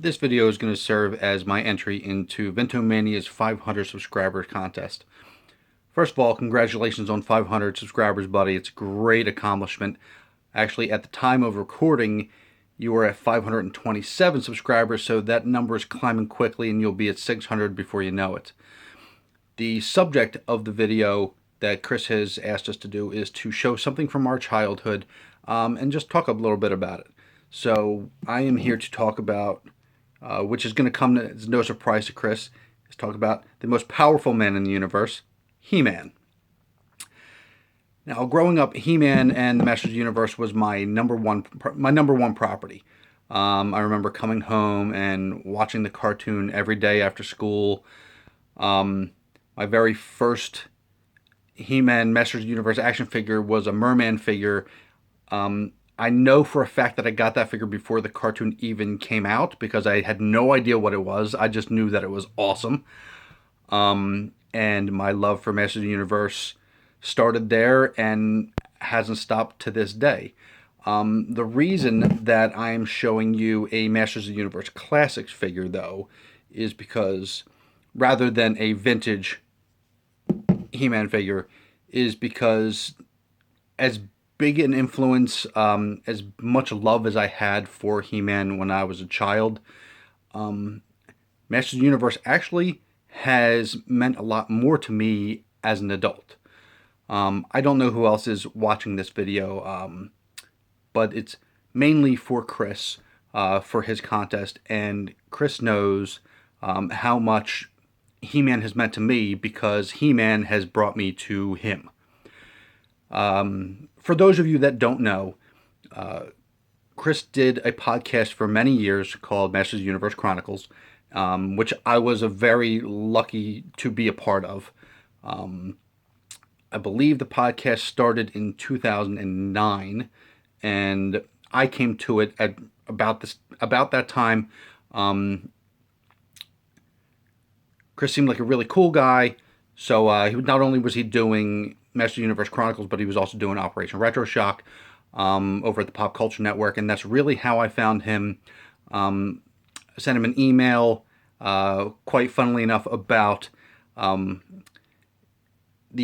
This video is going to serve as my entry into Vintomania's 500 subscribers contest. First of all, congratulations on 500 subscribers, buddy. It's a great accomplishment. Actually, at the time of recording, you are at 527 subscribers, so that number is climbing quickly and you'll be at 600 before you know it. The subject of the video that Chris has asked us to do is to show something from our childhood and just talk a little bit about it. So I am here to talk about, which is going to come as no surprise to Chris, is talk about the most powerful man in the universe, He-Man. Now, growing up, He-Man and the Masters of the Universe was my number one property. I remember coming home and watching the cartoon every day after school. My very first He-Man Masters of the Universe action figure was a merman figure. I know for a fact that I got that figure before the cartoon even came out because I had no idea what it was. I just knew that it was awesome. And my love for Masters of the Universe started there and hasn't stopped to this day. The reason that I'm showing you a Masters of the Universe Classics figure, though, is because rather than a vintage He-Man figure, is because as big an influence, as much love as I had for He-Man when I was a child, Masters of the Universe actually has meant a lot more to me as an adult. I don't know who else is watching this video, but it's mainly for Chris, for his contest, and Chris knows how much He-Man has meant to me because He-Man has brought me to him. For those of you that don't know, Chris did a podcast for many years called Masters of the Universe Chronicles, which I was very lucky to be a part of. I believe the podcast started in 2009, and I came to it at about that time. Chris seemed like a really cool guy, so not only was he doing Masters of the Universe Chronicles, but he was also doing Operation Retro Shock over at the Pop Culture Network, and that's really how I found him. I sent him an email, quite funnily enough, about the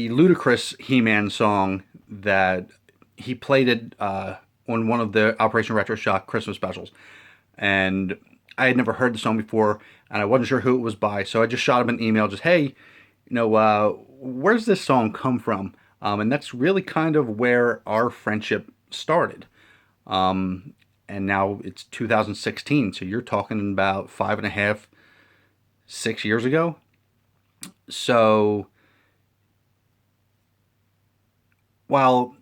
ludicrous He-Man song that he played it on one of the Operation Retro Shock Christmas specials. And I had never heard the song before, and I wasn't sure who it was by, so I just shot him an email, just, hey, where's this song come from? And that's really kind of where our friendship started. And now it's 2016, so you're talking about 5.5, 6 years ago. So while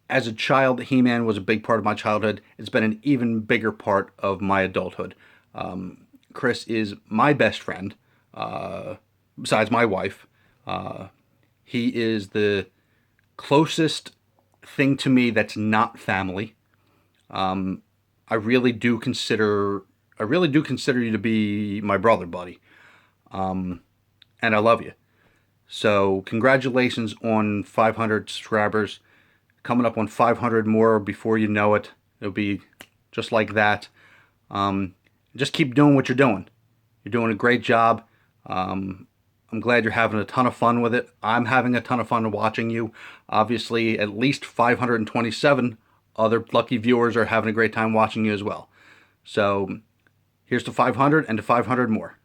as a child, He-Man was a big part of my childhood, it's been an even bigger part of my adulthood. Chris is my best friend, besides my wife. He is the closest thing to me that's not family. I really do consider you to be my brother, buddy. And I love you. So congratulations on 500 subscribers. Coming up on 500 more before you know it. It'll be just like that. Just keep doing what you're doing. You're doing a great job. I'm glad you're having a ton of fun with it. I'm having a ton of fun watching you. Obviously, at least 527 other lucky viewers are having a great time watching you as well. So here's to 500 and to 500 more.